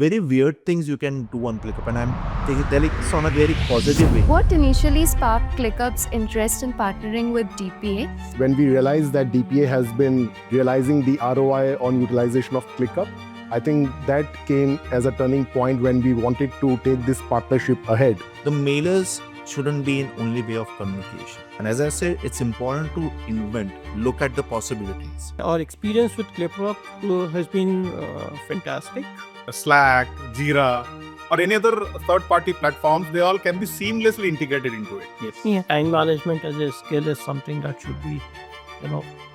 very weird things you can do on ClickUp, and I'm telling this on a very positive way. What initially sparked ClickUp's interest in partnering with DPA? When we realized that DPA has been realizing the ROI on utilization of ClickUp, I think that came as a turning point when we wanted to take this partnership ahead. The mailers shouldn't be an only way of communication. And as I said, it's important to invent, look at the possibilities. Our experience with ClickUp has been fantastic. Slack, Jira, or any other third-party platforms, they all can be seamlessly integrated into it. Yes. Yeah. Time management as a skill is something that should be,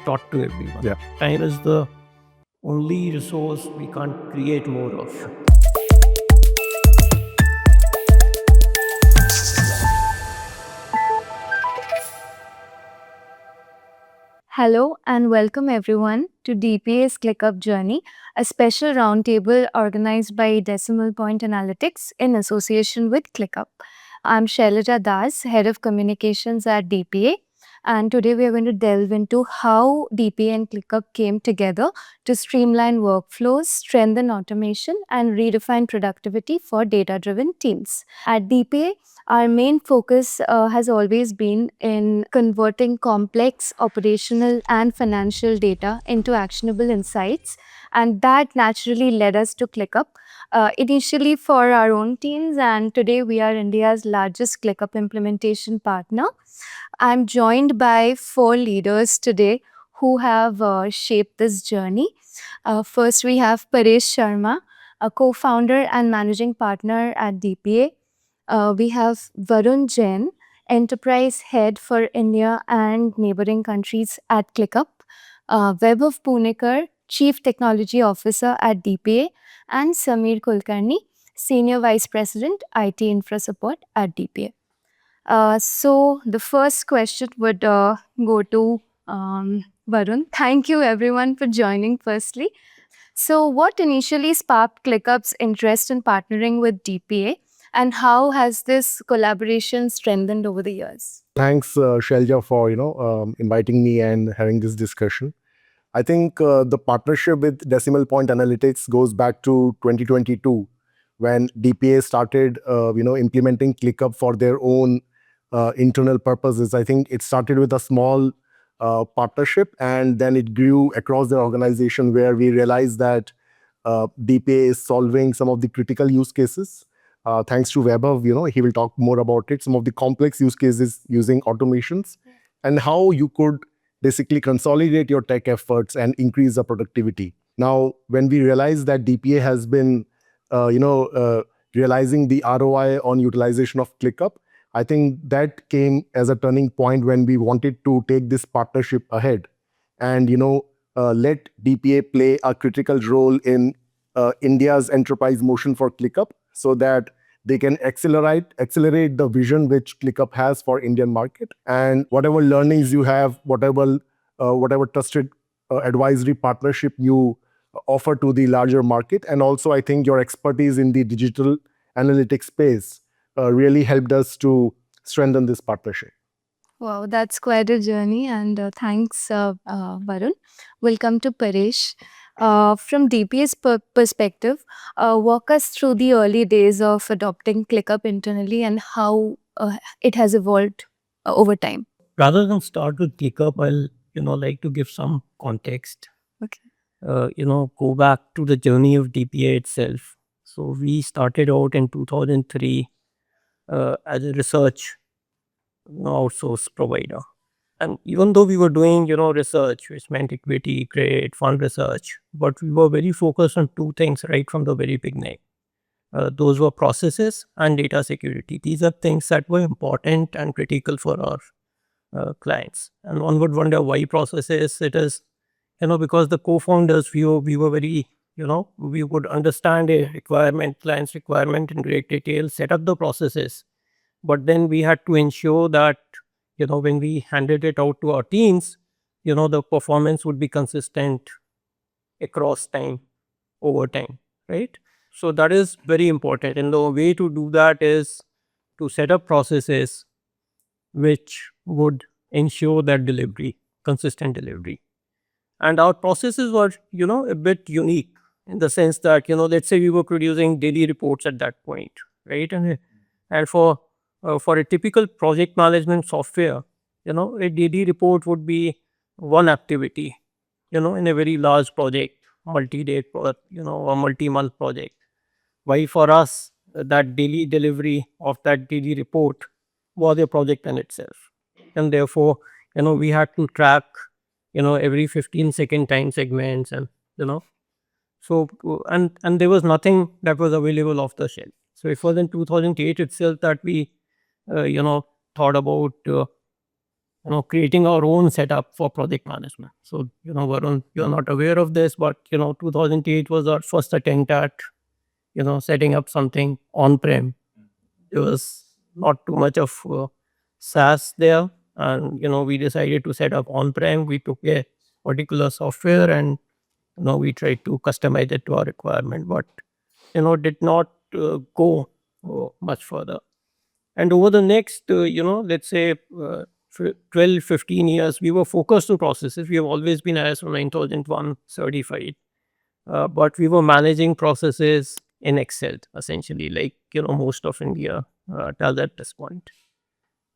taught to everyone. Yeah. Time is the only resource we can't create more of. Hello and welcome everyone to DPA's ClickUp Journey, a special roundtable organized by Decimal Point Analytics in association with ClickUp. I'm Sailaja Das, Head of Communications at DPA, and today we are going to delve into how DPA and ClickUp came together to streamline workflows, strengthen automation, and redefine productivity for data-driven teams. At DPA, our main focus has always been in converting complex operational and financial data into actionable insights, and that naturally led us to ClickUp, initially for our own teams, and today we are India's largest ClickUp implementation partner. I'm joined by 4 leaders today who have shaped this journey. First, we have Paresh Sharma, a co-founder and managing partner at DPA. We have Varun Jain, Enterprise Head for India and neighboring countries at ClickUp. Vaibhav Poonekar, Chief Technology Officer at DPA. And Kulkarni, Senior Vice President, IT Infra Support at DPA. So the first question would go to Varun. Thank you everyone for joining firstly. So what initially sparked ClickUp's interest in partnering with DPA? And how has this collaboration strengthened over the years? Thanks, Shelja, for inviting me and having this discussion. I think the partnership with Decimal Point Analytics goes back to 2022, when DPA started, implementing ClickUp for their own internal purposes. I think it started with a small partnership, and then it grew across the organization, where we realized that DPA is solving some of the critical use cases. Thanks to Vaibhav, he will talk more about it, some of the complex use cases using automations, and how you could basically consolidate your tech efforts and increase the productivity. Now, when we realized that DPA has been, realizing the ROI on utilization of ClickUp, I think that came as a turning point when we wanted to take this partnership ahead and, let DPA play a critical role in India's enterprise motion for ClickUp, so that they can accelerate the vision which ClickUp has for Indian market, and whatever learnings you have, whatever trusted advisory partnership you offer to the larger market, and also I think your expertise in the digital analytics space really helped us to strengthen this partnership. Wow, that's quite a journey, and thanks, Varun. We'll come to Paresh. From DPA's perspective, walk us through the early days of adopting ClickUp internally and how it has evolved over time. Rather than start with ClickUp, I'll like to give some context. Okay. Go back to the journey of DPA itself. So we started out in 2003 as a research outsource provider. And even though we were doing, research, which meant equity, credit, fund research, but we were very focused on 2 things right from the very beginning. Those were processes and data security. These are things that were important and critical for our clients. And one would wonder why processes. It is, because the co-founders, we were very, we would understand a requirement, client's requirement in great detail, set up the processes. But then we had to ensure that, when we handed it out to our teams, the performance would be consistent across time, over time, right? So that is very important. And the way to do that is to set up processes which would ensure that delivery, consistent delivery. And our processes were, a bit unique. in the sense that, let's say we were producing daily reports at that point, right? And for a typical project management software, a daily report would be one activity, in a very large project, multi-day, or multi-month project. Why for us, that daily delivery of that daily report was a project in itself. And therefore, we had to track, every 15-second time segments and, so, and there was nothing that was available off the shelf. So it was in 2008 itself that we, thought about, creating our own setup for project management. So, Varun, you're not aware of this, but, 2008 was our first attempt at, setting up something on-prem. There was not too much of SaaS there. And, we decided to set up on-prem. We took a particular software and, we tried to customize it to our requirement, but, did not go much further. And over the next, let's say 12, 15 years, we were focused on processes. We have always been ISO 9001 certified, but we were managing processes in Excel, essentially, like, most of India does at this point.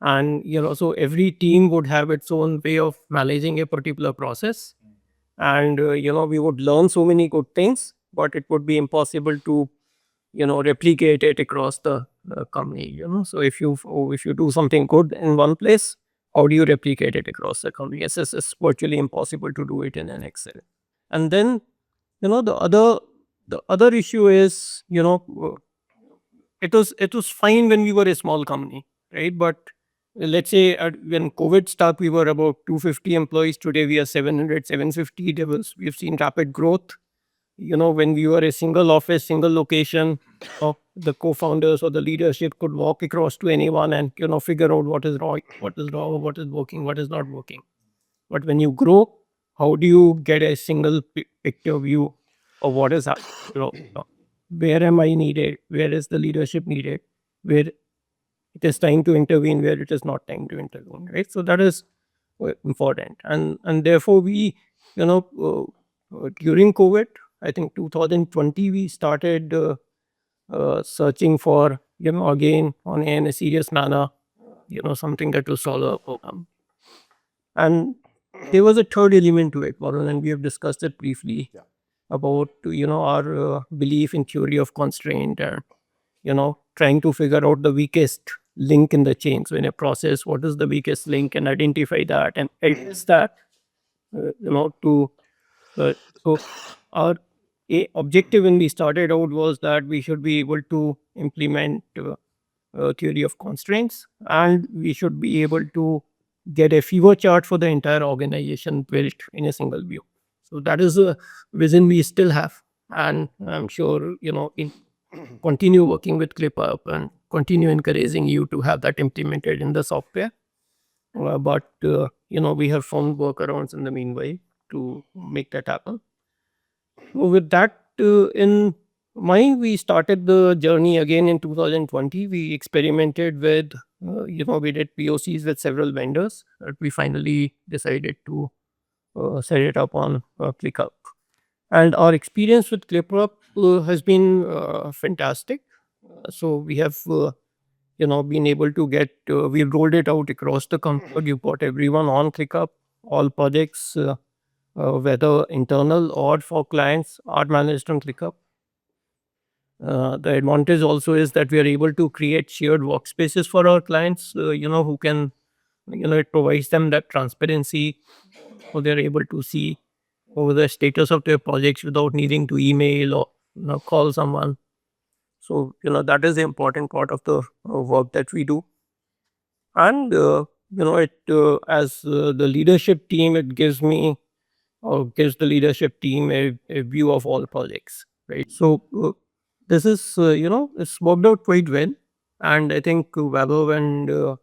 And, so every team would have its own way of managing a particular process. And, we would learn so many good things, but it would be impossible to, replicate it across the company, So if you do something good in one place, how do you replicate it across the company? It's virtually impossible to do it in an Excel. And then, the other issue is, it was fine when we were a small company, right? But let's say when COVID stuck, we were about 250 employees. Today we are 700, 750. We've seen rapid growth. When we were a single office, single location, the co-founders or the leadership could walk across to anyone and, figure out what is wrong, what is working, what is not working. But when you grow, how do you get a single picture view of what is happening? Where am I needed? Where is the leadership needed? Where it is time to intervene, where it is not time to intervene, right? So that is important. And therefore we, during COVID, I think 2020, we started searching for, again, in a serious manner, something that will solve our problem. And there was a third element to it, Varun, and we have discussed it briefly about, our belief in theory of constraint and, trying to figure out the weakest link in the chain. So in a process, what is the weakest link, and identify that and address that, so our objective when we started out was that we should be able to implement theory of constraints, and we should be able to get a fever chart for the entire organization built in a single view. So that is a vision we still have, and I'm sure, continue working with ClickUp and continue encouraging you to have that implemented in the software. But we have found workarounds in the meanwhile to make that happen. With that in mind, we started the journey again in 2020. We experimented with, we did POCs with several vendors. We finally decided to set it up on ClickUp. And our experience with ClickUp has been fantastic. So we have, been able to get, we've rolled it out across the company. We've got everyone on ClickUp, all projects, whether internal or for clients, are managed on ClickUp. The advantage also is that we are able to create shared workspaces for our clients, who can, it provides them that transparency, so they're able to see over the status of their projects without needing to email or call someone. So, that is the important part of the work that we do. And, it as the leadership team, it gives me or gives the leadership team a view of all projects, right? So this is, it's worked out quite well. And I think Vaibhav and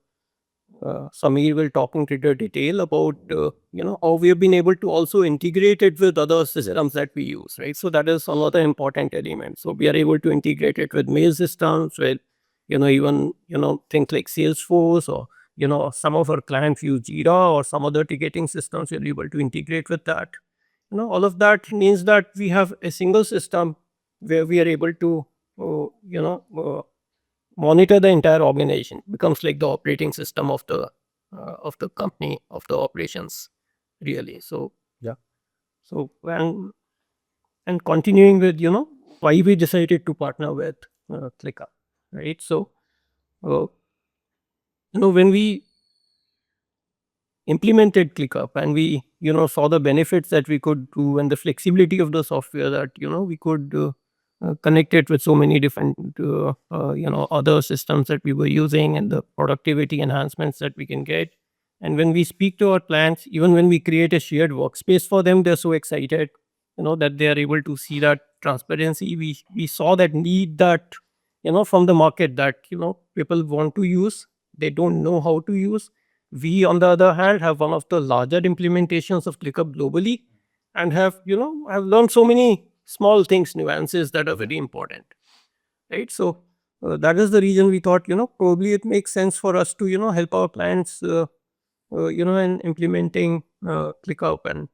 Sameer will talk in greater detail about, how we have been able to also integrate it with other systems that we use, right? So that is another important element. So we are able to integrate it with mail systems, with, even, things like Salesforce, or, some of our clients use Jira or some other ticketing systems. We are able to integrate with that. all of that means that we have a single system where we are able to, monitor the entire organization. It becomes like the operating system of the company, of the operations, really. So Yeah. So and continuing with why we decided to partner with ClickUp, right? So uh, when we implemented ClickUp and we saw the benefits that we could do and the flexibility of the software that we could connect it with so many different other systems that we were using, and the productivity enhancements that we can get. And when we speak to our clients, even when we create a shared workspace for them, they're so excited that they are able to see that transparency. We saw that need, that from the market, that people want to use, they don't know how to use. We, on the other hand, have one of the larger implementations of ClickUp globally, and have learned so many small things, nuances that are very important, right? So that is the reason we thought probably it makes sense for us to help our clients in implementing ClickUp, and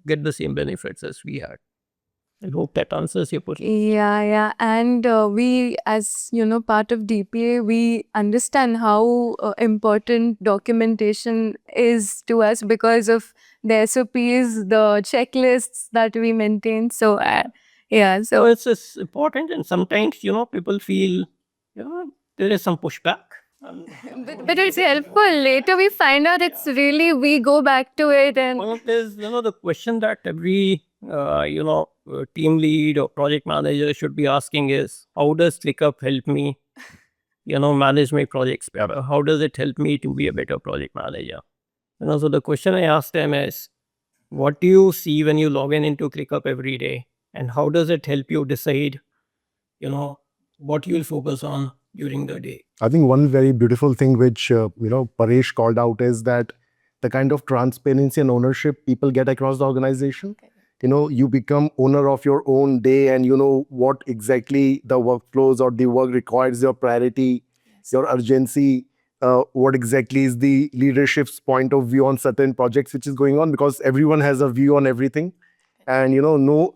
get the same benefits as we had. I hope that answers your question. Yeah. And we, as part of DPA, we understand how important documentation is to us because of the SOPs, the checklists that we maintain. So, yeah. So So, it's important, and sometimes people feel there is some pushback. but it's helpful. Later, we find out it's really, we go back to it and. Well, there's the question that every team lead or project manager should be asking is, how does ClickUp help me manage my projects better? How does it help me to be a better project manager? So the question I asked them is, what do you see when you log in into ClickUp every day, and how does it help you decide what you'll focus on during the day? I think one very beautiful thing which Paresh called out is that the kind of transparency and ownership people get across the organization. You become owner of your own day, and you know what exactly the workflows or the work requires, your priority, your urgency, what exactly is the leadership's point of view on certain projects which is going on, because everyone has a view on everything. And no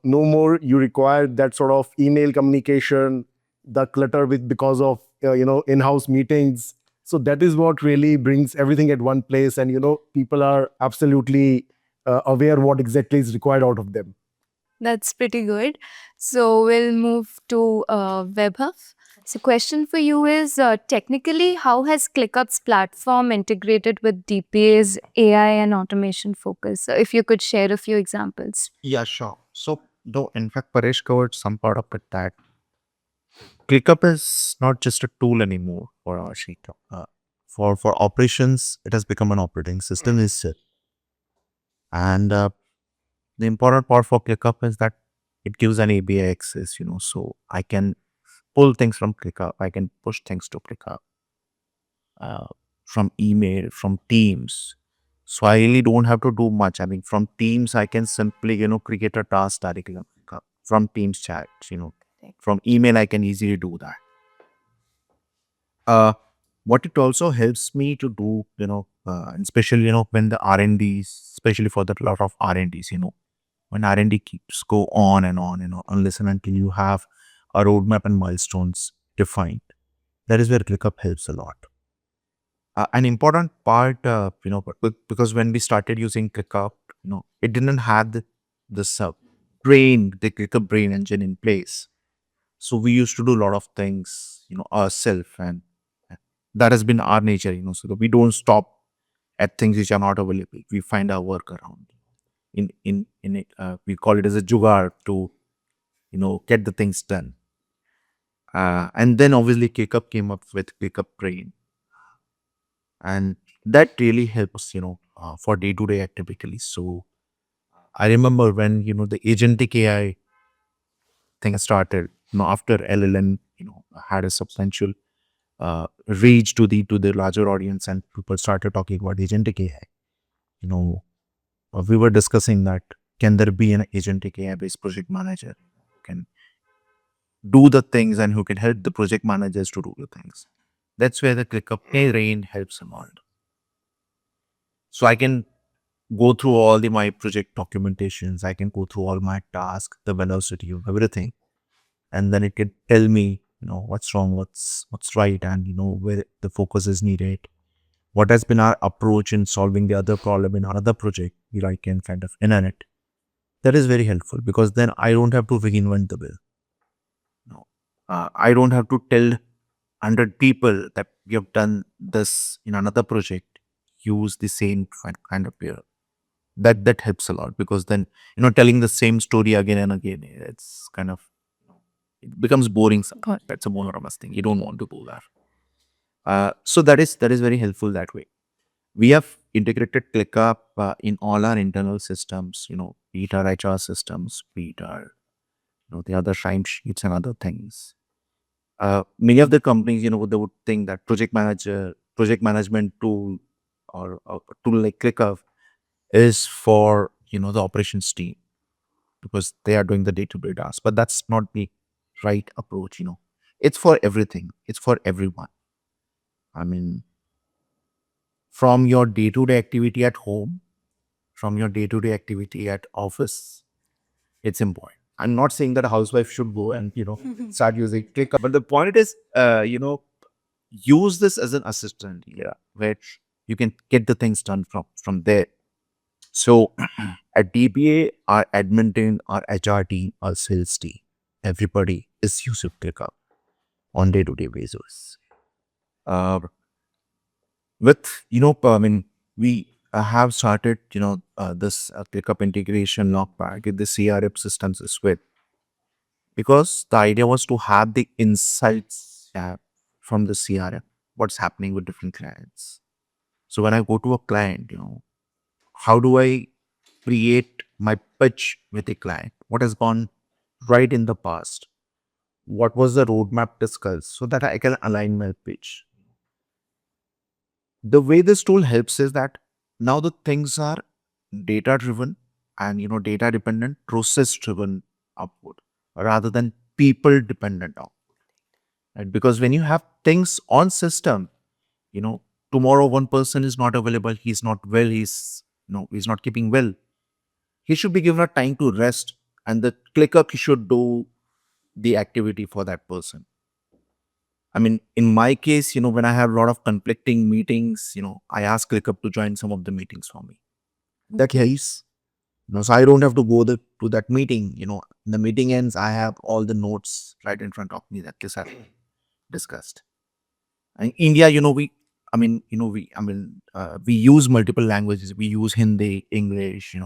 more you require that sort of email communication, the clutter with because of in-house meetings. So that is what really brings everything at one place, and people are absolutely aware what exactly is required out of them. That's pretty good. So we'll move to Vaibhav. So question for you is, technically, how has ClickUp's platform integrated with DPA's AI and automation focus? So if you could share a few examples. Yeah, sure. So, though, in fact, Paresh covered some part of it, that ClickUp is not just a tool anymore for our sheet. For operations, it has become an operating system itself. And the important part for ClickUp is that it gives an ABI access, so I can pull things from ClickUp, I can push things to ClickUp, from email, from Teams. So I really don't have to do much. I mean, from Teams, I can simply, create a task directly on ClickUp. From Teams chat, from email, I can easily do that. What it also helps me to do, and especially, when the R&Ds, especially for the lot of R&Ds, when R&D keeps go on and on, unless and until you have a roadmap and milestones defined. That is where ClickUp helps a lot. An important part, because when we started using ClickUp, it didn't have this the ClickUp brain engine in place. So we used to do a lot of things, ourselves, and that has been our nature, so that we don't stop at things which are not available. We find our workaround. In it, we call it as a jugaad to, get the things done. And then obviously ClickUp came up with ClickUp Brain, and that really helps, for day-to-day activities. So I remember when the agentic AI thing started, after LLM had a substantial reach to the larger audience, and people started talking about agentic AI. We were discussing that, can there be an agentic AI based project manager who can do the things and who can help the project managers to do the things? That's where the ClickUp Brain helps a lot. So I can go through all my project documentations. I can go through all my tasks, the velocity of everything, and then it can tell me, what's wrong, what's right, and where the focus is needed. What has been our approach in solving the other problem in another project? I can kind of inherit. That is very helpful because then I don't have to reinvent the wheel. I don't have to tell 100 people that we have done this in another project. Use the same kind of beer. That helps a lot because then telling the same story again and again, it's kind of it becomes boring. That's a monotonous thing. You don't want to do that. So that is very helpful that way. We have integrated ClickUp in all our internal systems. Be it our HR systems, be it our the other time sheets and other things. Many of the companies, they would think that project management tool or a tool like ClickUp is for the operations team because they are doing the day-to-day tasks. But that's not the right approach. It's for everything. It's for everyone. I mean, from your day-to-day activity at home, from your day-to-day activity at office, it's important. I'm not saying that a housewife should go and start using ClickUp, but the point is, use this as an assistant, where you can get the things done from there. So at DPA, our admin team, our HR team, our sales team, everybody is using ClickUp on day-to-day basis. With I mean, we have started this ClickUp integration logback with the CRM systems as well, because the idea was to have the insights from the CRM, what's happening with different clients. So when I go to a client, how do I create my pitch with a client? What has gone right in the past? What was the roadmap discussed so that I can align my pitch? The way this tool helps is that now the things are data driven and data dependent, process driven output rather than people dependent output. Right? Because when you have things on system, tomorrow one person is not available, he's not well, he's not keeping well. He should be given a time to rest, and the ClickUp should do the activity for that person. I mean, in my case, when I have a lot of conflicting meetings, I ask ClickUp to join some of the meetings for me. That case, so I don't have to go to that meeting. The meeting ends, I have all the notes right in front of me that this have discussed. And India, we use multiple languages. We use Hindi, English,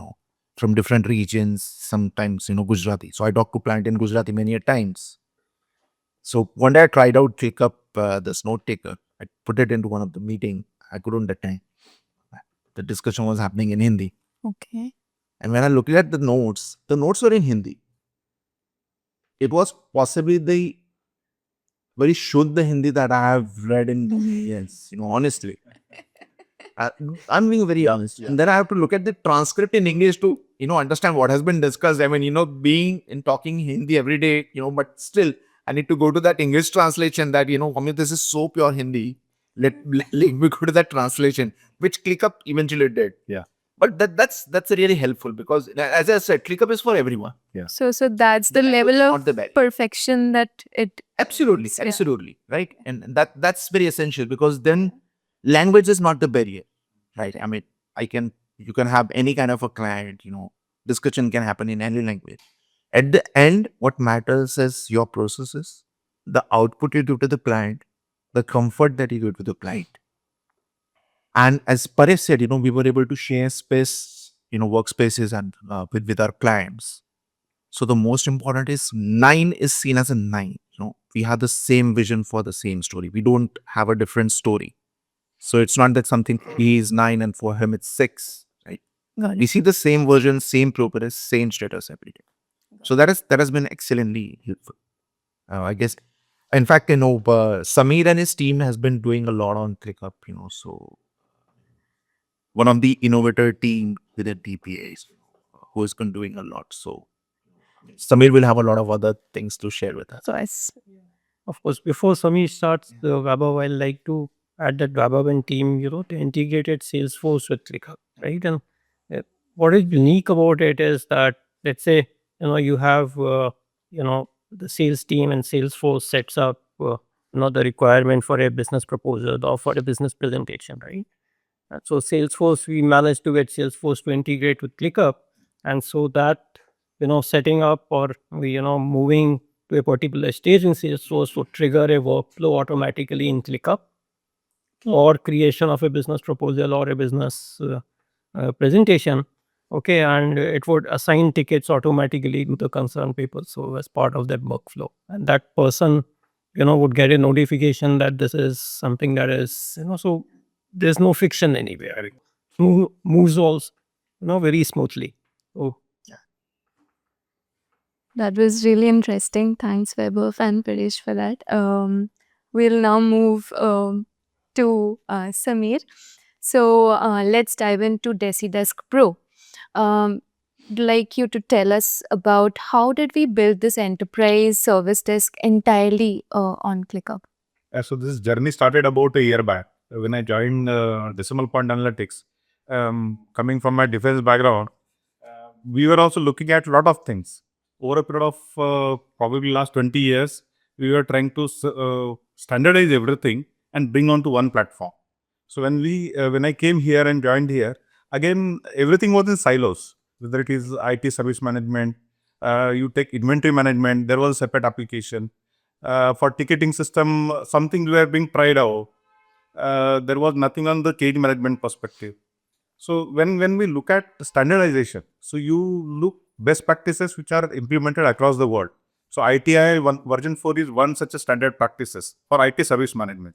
from different regions. Sometimes, Gujarati. So I talk to client in Gujarati many a times. So one day I tried out ClickUp, this note taker. I put it into one of the meeting. I couldn't attend. The discussion was happening in Hindi. Okay. And when I looked at the notes were in Hindi. It was possibly the very Shuddha Hindi that I have read in yes, honestly. I'm being very honest. And then I have to look at the transcript in English to, understand what has been discussed. I mean, being in talking Hindi every day, but still I need to go to that English translation that, this is so pure Hindi. Let me go to that translation, which ClickUp eventually did. Yeah. But that's really helpful because, as I said, ClickUp is for everyone. So that's the level Not of the barrier. perfection that it Absolutely, Yeah. absolutely, right? And that's very essential because then language is not the barrier, right? I mean, you can have any kind of a client, discussion can happen in any language. At the end, what matters is your processes, the output you give to the client, the comfort that you give to the client. And as Paresh said, we were able to share space, workspaces and with our clients. So the most important is 9 is seen as a 9. We have the same vision for the same story. We don't have a different story. So it's not that something he is 9 and for him it's 6, right? got We it. see the same version, same progress, same status every day. So that has been excellently helpful. I guess, in fact, Sameer and his team has been doing a lot on ClickUp. So one of the innovator team within DPAs who has been doing a lot. So Sameer will have a lot of other things to share with us. So Of course, before Sami starts the Vaibhav, I'd like to add that Vaibhav and team, they integrated Salesforce with ClickUp, right? And what is unique about it is that, let's say, you have, the sales team and Salesforce sets up, the requirement for a business proposal or for a business presentation, right? And so Salesforce, we managed to get Salesforce to integrate with ClickUp. And so that, setting up or, moving to a particular stage in Salesforce would trigger a workflow automatically in ClickUp, or creation of a business proposal or a business presentation. Okay, and it would assign tickets automatically to the concerned people. So as part of that workflow, and that person, would get a notification that this is something that is, so there's no friction anywhere. Moves also, very smoothly. So That was really interesting. Thanks, Vaibhav and Paresh, for that. We'll now move to Samir. So let's dive into DesiDesk Pro. I'd like you to tell us about how did we build this enterprise service desk entirely on ClickUp? So this journey started about a year back when I joined Decimal Point Analytics. Coming from my defense background, we were also looking at a lot of things. Over a period of probably last 20 years, we were trying to standardize everything and bring onto one platform. So when I came here and joined here, again, everything was in silos, whether it is IT service management, you take inventory management, there was a separate application. For ticketing system, something were being tried out. There was nothing on the change management perspective. So when we look at standardization, so you look best practices which are implemented across the world. So ITI version 4 is one such a standard practices for IT service management.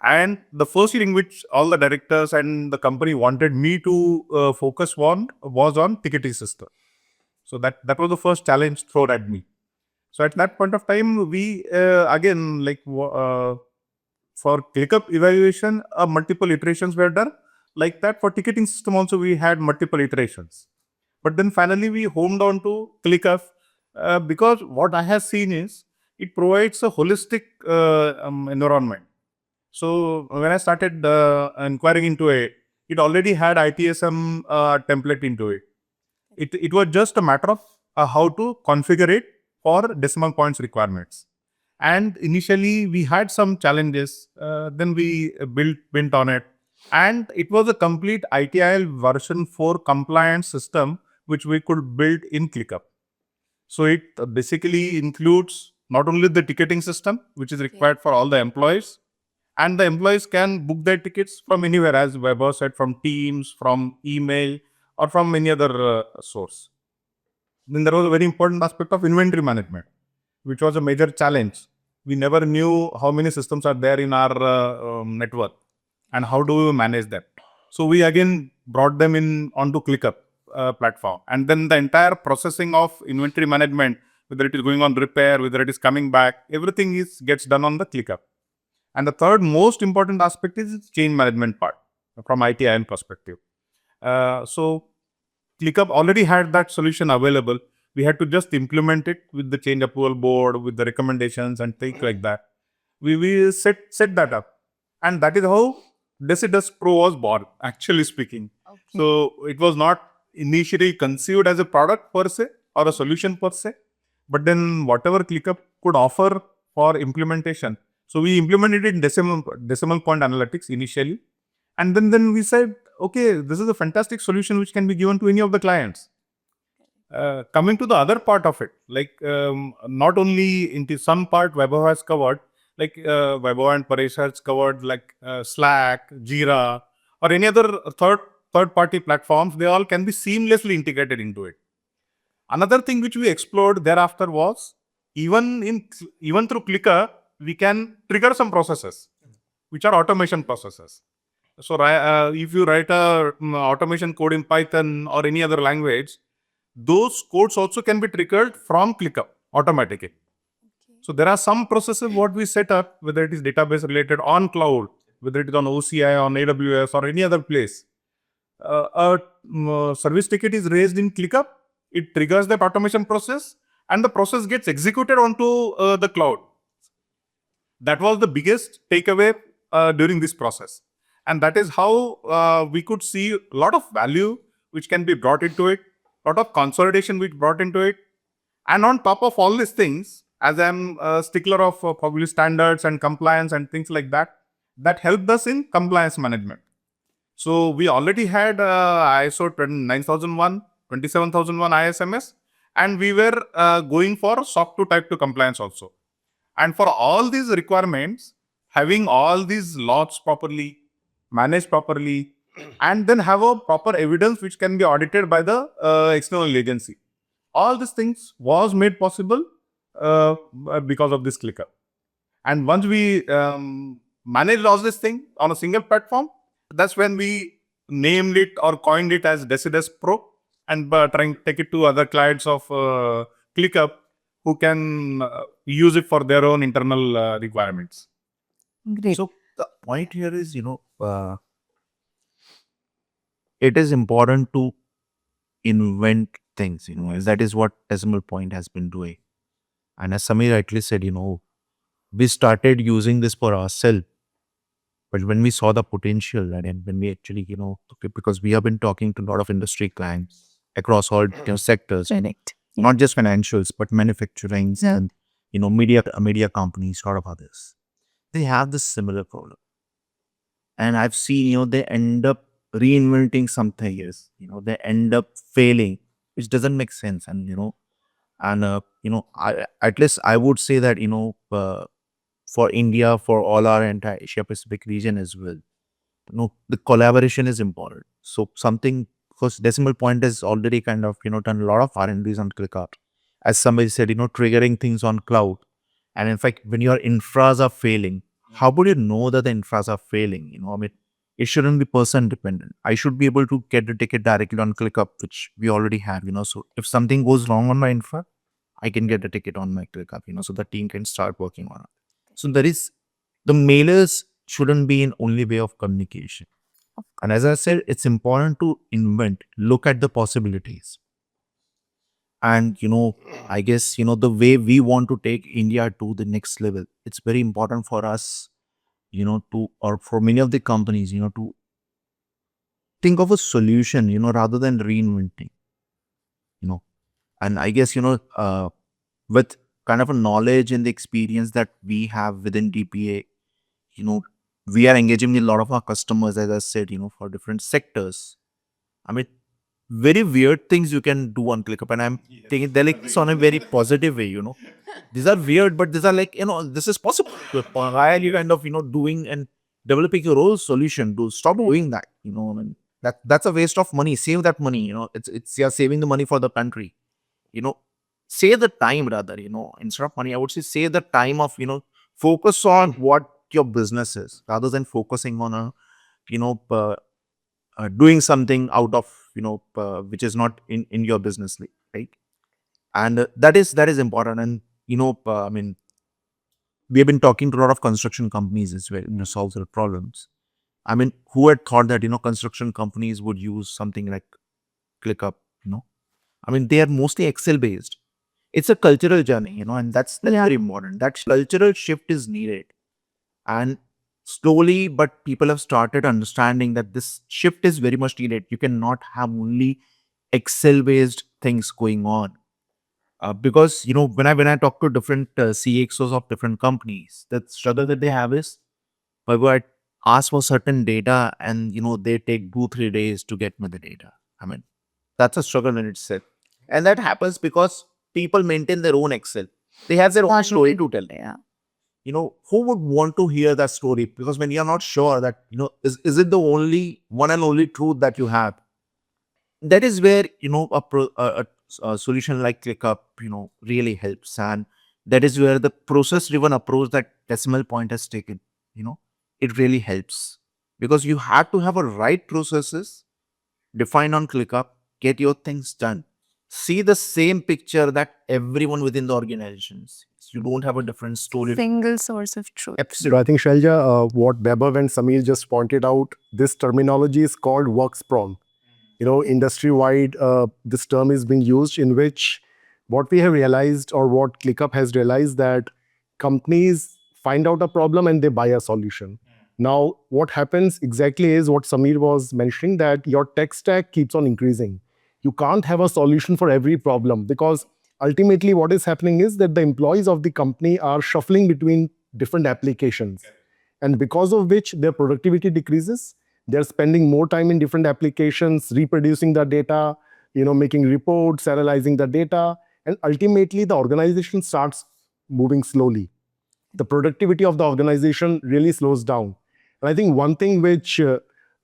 And the first thing which all the directors and the company wanted me to focus on was on ticketing system. So that was the first challenge thrown at me. So at that point of time, we again for ClickUp evaluation, multiple iterations were done. Like that for ticketing system also we had multiple iterations. But then finally we homed on to ClickUp because what I have seen is it provides a holistic environment. So when I started inquiring into it, it already had ITSM template into it. It was just a matter of how to configure it for decimal points requirements. And initially we had some challenges. Then we built on it, and it was a complete ITIL version 4 compliance system which we could build in ClickUp. So it basically includes not only the ticketing system which is required for all the employees, and the employees can book their tickets from anywhere, as Vaibhav said, from Teams, from email, or from any other source. Then there was a very important aspect of inventory management, which was a major challenge. We never knew how many systems are there in our network and how do we manage them. So we again brought them in onto ClickUp platform, and then the entire processing of inventory management, whether it is going on repair, whether it is coming back, everything gets done on the ClickUp. And the third most important aspect is change management part from ITIM perspective. So ClickUp already had that solution available. We had to just implement it with the change approval board, with the recommendations and things like that. We set that up, and that is how DesiDesk Pro was born, actually speaking. Okay. So it was not initially conceived as a product per se or a solution per se, but then whatever ClickUp could offer for implementation. So we implemented it in decimal point analytics initially, and then we said, okay, this is a fantastic solution which can be given to any of the clients. Coming to the other part of it, like not only into some part Vaibhav has covered, like Vaibhav and Paresh has covered, like Slack, Jira, or any other third party platforms, they all can be seamlessly integrated into it. Another thing which we explored thereafter was even through Clicker, we can trigger some processes which are automation processes. So if you write a automation code in Python or any other language, those codes also can be triggered from ClickUp automatically. Okay. So there are some processes what we set up, whether it is database related on cloud, whether it is on OCI, on AWS or any other place. A service ticket is raised in ClickUp, it triggers that automation process, and the process gets executed onto the cloud. That was the biggest takeaway during this process. And that is how we could see a lot of value which can be brought into it, lot of consolidation which brought into it. And on top of all these things, as I'm a stickler of public standards and compliance and things like that, that helped us in compliance management. So we already had ISO 9001, 27001 ISMS, and we were going for SOC 2 Type 2 compliance also. And for all these requirements, having all these laws properly, managed properly, and then have a proper evidence which can be audited by the external agency. All these things was made possible because of this ClickUp. And once we managed all this thing on a single platform, that's when we named it or coined it as Decides Pro, and trying to take it to other clients of ClickUp who can use it for their own internal requirements. Great. So the point here is, it is important to invent things, as that is what Decimal Point has been doing. And as Samir rightly said, we started using this for ourselves. But when we saw the potential and then when we actually, because we have been talking to a lot of industry clients across all sectors, Correct. not just financials, but manufacturing and, media companies, a lot of others. They have this similar problem. And I've seen, they end up reinventing something, they end up failing, which doesn't make sense. And, at least I would say that, for India, for all our entire Asia Pacific region as well, the collaboration is important. So something, because Decimal Point has already kind of, done a lot of R&Ds on ClickUp. As somebody said, triggering things on cloud. And in fact, when your infras are failing, how would you know that the infras are failing? It shouldn't be person dependent. I should be able to get the ticket directly on ClickUp, which we already have, So if something goes wrong on my infra, I can get a ticket on my ClickUp, so the team can start working on it. So the mailers shouldn't be an only way of communication. And as I said, it's important to invent, look at the possibilities. And, I guess, the way we want to take India to the next level, it's very important for us, or for many of the companies, to think of a solution, rather than reinventing, and I guess, with kind of a knowledge and the experience that we have within DPA, we are engaging with a lot of our customers, as I said, for different sectors. I mean, very weird things you can do on ClickUp, and I'm thinking they're like this on a very positive way, These are weird, but these are like, this is possible. Why are you kind of, doing and developing your own solution? Stop doing that, and that's a waste of money. Save that money, it's you're saving the money for the country, save the time rather, instead of money, I would say save the time of, focus on what your business is rather than focusing on doing something out of, which is not in your business, right? And that is important. And, I mean, we have been talking to a lot of construction companies as well, solve their problems. I mean, who had thought that, construction companies would use something like ClickUp, I mean, they are mostly Excel based. It's a cultural journey, and that's very important. That cultural shift is needed. And slowly, but people have started understanding that this shift is very much needed. You cannot have only Excel based things going on. Because, when I talk to different CXOs of different companies, the struggle that they have is, I ask for certain data and, they take 2-3 days to get me the data. I mean, that's a struggle in itself. And that happens because people maintain their own Excel. They have their own story to tell. Yeah. Who would want to hear that story? Because when you're not sure that, is it the only one and only truth that you have? That is where, a solution like ClickUp, really helps. And that is where the process-driven approach that Decimal Point has taken, it really helps. Because you have to have a right processes defined on ClickUp, get your things done. See the same picture that everyone within the organization sees. You don't have a different story. Single source of truth. So I think, Sailaja, what Vaibhav and Samir just pointed out, this terminology is called work sprawl. Industry-wide, this term is being used, in which what we have realized, or what ClickUp has realized, that companies find out a problem and they buy a solution. Now, what happens exactly is what Samir was mentioning, that your tech stack keeps on increasing. You can't have a solution for every problem, because ultimately what is happening is that the employees of the company are shuffling between different applications, and because of which their productivity decreases. They're spending more time in different applications, reproducing the data, making reports, analyzing the data, and ultimately the organization starts moving slowly. The productivity of the organization really slows down. And I think one thing which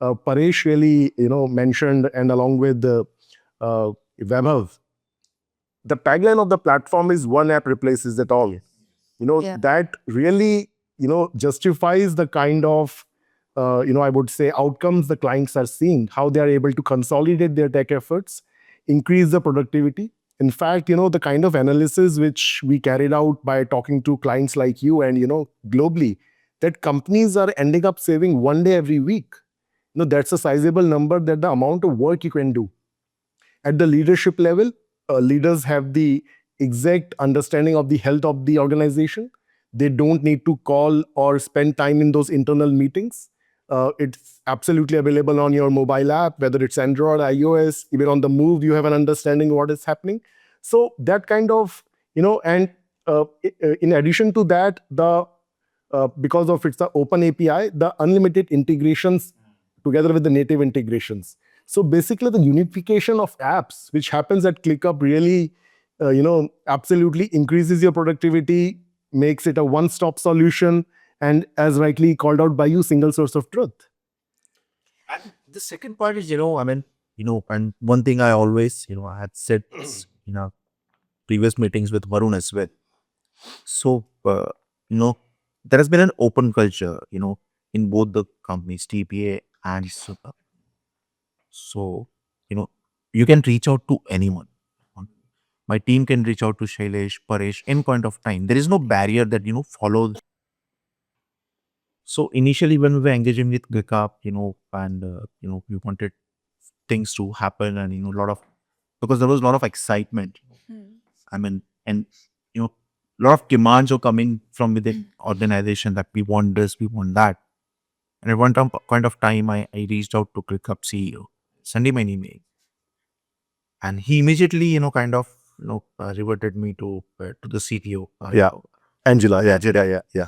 Paresh really mentioned, and along with Vaibhav, the tagline of the platform is "one app replaces it all." Yeah. That really justifies the kind of I would say outcomes the clients are seeing, how they are able to consolidate their tech efforts, increase the productivity. In fact, the kind of analysis which we carried out by talking to clients like you, and globally, that companies are ending up saving 1 day every week. That's a sizable number, that the amount of work you can do at the leadership level. Leaders have the exact understanding of the health of the organization. They don't need to call or spend time in those internal meetings. It's absolutely available on your mobile app, whether it's Android, iOS, even on the move, you have an understanding what is happening. So that kind of, and in addition to that, the because of it's the open API, the unlimited integrations together with the native integrations. So basically, the unification of apps, which happens at ClickUp, really, absolutely increases your productivity, makes it a one-stop solution, and as rightly called out by you, single source of truth. And the second part is, and one thing I always, I had said this in our previous meetings with Varun as well. So, there has been an open culture, in both the companies, DPA and Super. So, you can reach out to anyone. My team can reach out to Shailesh, Paresh, any point of time. There is no barrier that, follow. So, initially, when we were engaging with ClickUp, and, we wanted things to happen, and, because there was a lot of excitement. I mean, and, a lot of demands are coming from within organization that we want this, we want that. And at one point of time, I reached out to ClickUp CEO, sent him an email, and he immediately, reverted me to the CTO. Yeah, Angela. Yeah.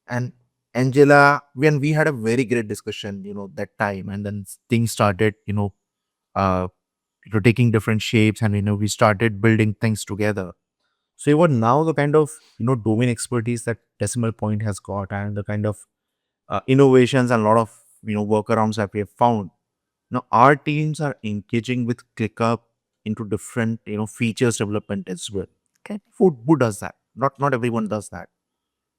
And Angela, when we had a very great discussion, that time, and then things started, uh, taking different shapes, and we started building things together. So even now, the kind of domain expertise that Decimal Point has got, and the kind of innovations and a lot of workarounds that we have found. Now our teams are engaging with ClickUp into different features development as well. Okay. Who does that? Not everyone does that.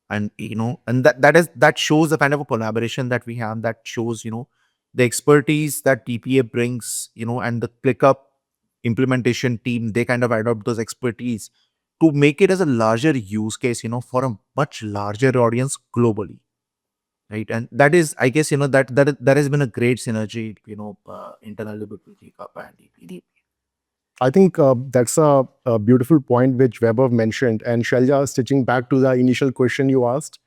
And and that shows the kind of a collaboration that we have, that shows the expertise that TPA brings, and the ClickUp implementation team, they kind of adopt those expertise to make it as a larger use case, for a much larger audience globally, right? And that is, I guess, that has been a great synergy, internally between ClickUp and TPA. I think that's a beautiful point which Vaibhav mentioned. And Shalja, stitching back to the initial question you asked,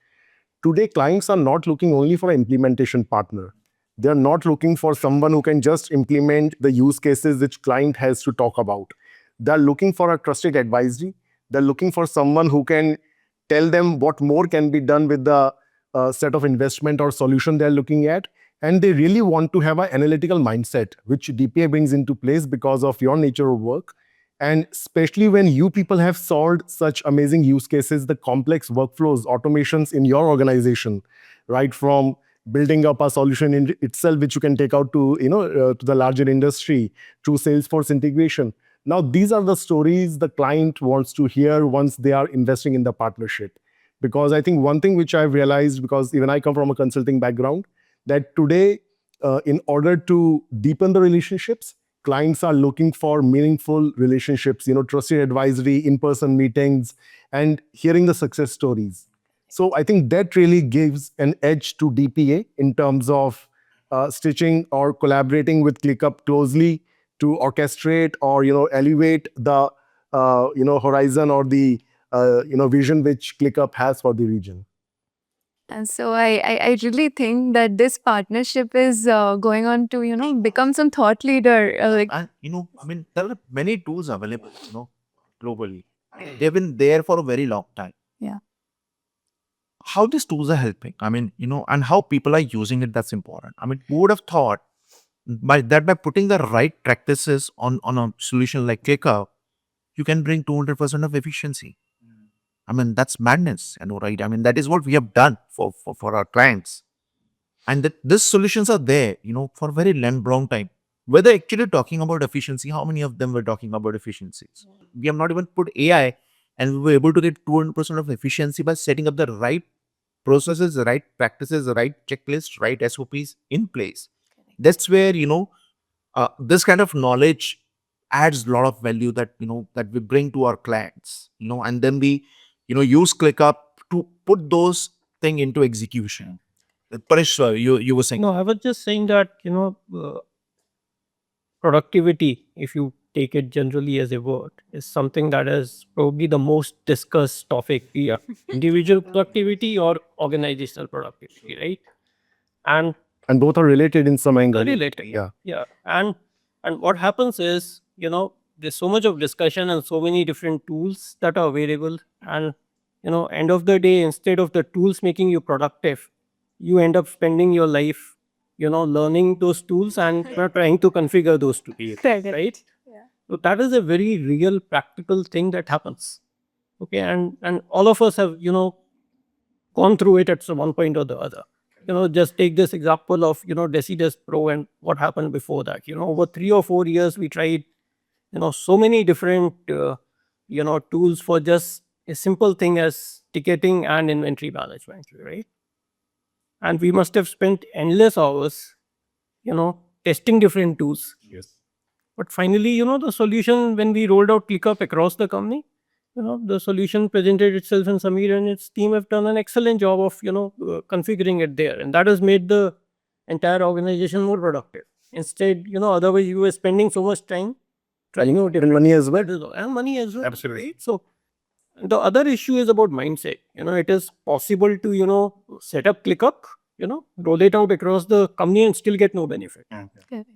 today clients are not looking only for an implementation partner. They're not looking for someone who can just implement the use cases which client has to talk about. They're looking for a trusted advisory. They're looking for someone who can tell them what more can be done with the set of investment or solution they're looking at. And they really want to have an analytical mindset, which DPA brings into place because of your nature of work. And especially when you people have solved such amazing use cases, the complex workflows, automations in your organization, right from building up a solution in itself, which you can take out to to the larger industry through Salesforce integration. Now, these are the stories the client wants to hear once they are investing in the partnership. Because I think one thing which I've realized, because even I come from a consulting background, that today, in order to deepen the relationships, clients are looking for meaningful relationships, trusted advisory, in-person meetings, and hearing the success stories. So I think that really gives an edge to DPA in terms of stitching or collaborating with ClickUp closely to orchestrate or elevate the horizon or the vision which ClickUp has for the region. And so I really think that this partnership is going on to become some thought leader. And I mean, there are many tools available, globally. They've been there for a very long time. Yeah. How these tools are helping, I mean, and how people are using it, that's important. I mean, who would have thought by putting the right practices on a solution like ClickUp, you can bring 200% of efficiency. I mean, that's madness, right? I mean, that is what we have done for our clients. And that these solutions are there, for a very long time. Whether actually talking about efficiency, how many of them were talking about efficiencies? We have not even put AI, and we were able to get 200% of efficiency by setting up the right processes, the right practices, the right checklists, right SOPs in place. That's where, this kind of knowledge adds a lot of value that, that we bring to our clients, and then we, use ClickUp to put those thing into execution. Paresh, you were saying. No, I was just saying that, productivity, if you take it generally as a word, is something that is probably the most discussed topic here. Individual productivity or organizational productivity, right? And both are related in some angle. related. Yeah. Yeah. And what happens is, there's so much of discussion and so many different tools that are available. And, end of the day, instead of the tools making you productive, you end up spending your life, learning those tools and trying to configure those tools. Right? So that is a very real practical thing that happens. Okay. And all of us have, gone through it at some one point or the other. Just take this example of, Decidesk Pro and what happened before that. Over 3 or 4 years, we tried, so many different, tools for just a simple thing as ticketing and inventory management, right? And we must have spent endless hours, testing different tools. Yes. But finally, the solution, when we rolled out ClickUp across the company, the solution presented itself, and Samir and its team have done an excellent job of, configuring it there. And that has made the entire organization more productive. Instead, otherwise you were spending so much time trying out And money as well. and money as well. Absolutely. Right? So the other issue is about mindset. It is possible to, set up ClickUp, roll it out across the company and still get no benefit. Correct.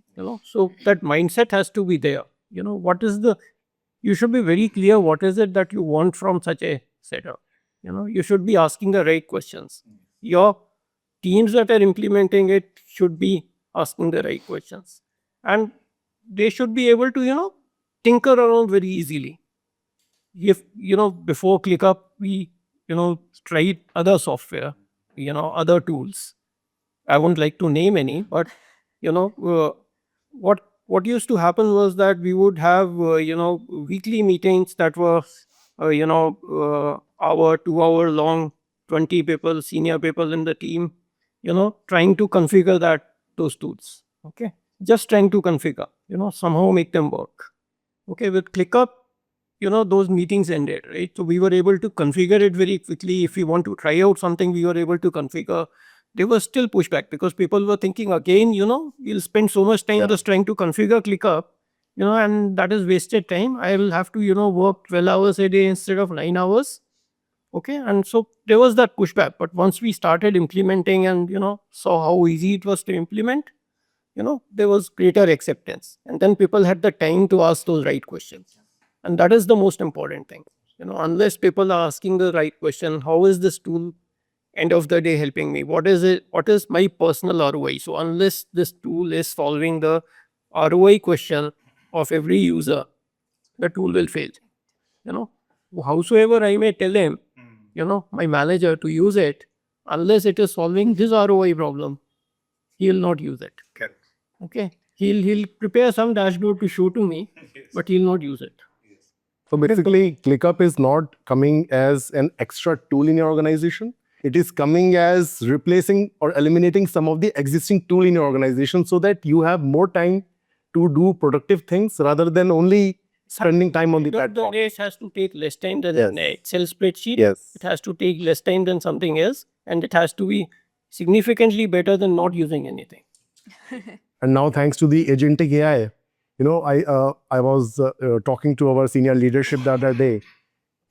So that mindset has to be there. You should be very clear what is it that you want from such a setup. You should be asking the right questions. Your teams that are implementing it should be asking the right questions. And they should be able to, tinker around very easily. If, before ClickUp, we, tried other software, other tools. I won't like to name any, but, what used to happen was that we would have, weekly meetings that were, hour, 2 hour long, 20 people, senior people in the team, trying to configure those tools. Okay. Just trying to configure, somehow make them work. Okay. With ClickUp, those meetings ended, right? So we were able to configure it very quickly. If we want to try out something, we were able to configure. There was still pushback because people were thinking again, you'll spend so much time just trying to configure ClickUp, and that is wasted time. I will have to, work 12 hours a day instead of 9 hours. Okay. And so there was that pushback. But once we started implementing and, saw how easy it was to implement, there was greater acceptance. And then people had the time to ask those right questions. And that is the most important thing. Unless people are asking the right question, how is this tool end of the day helping me? What is it? What is my personal ROI? So unless this tool is solving the ROI question of every user, the tool will fail. Howsoever I may tell him, my manager to use it, unless it is solving his ROI problem, he will not use it. Correct. Okay. He'll prepare some dashboard to show to me, but he'll not use it. So basically, ClickUp is not coming as an extra tool in your organization. It is coming as replacing or eliminating some of the existing tool in your organization so that you have more time to do productive things rather than only spending time on the The platform. race has to take less time than Yes. an Excel spreadsheet. Yes. It has to take less time than something else, and it has to be significantly better than not using anything. And now, thanks to the agentic AI, I was talking to our senior leadership the other day.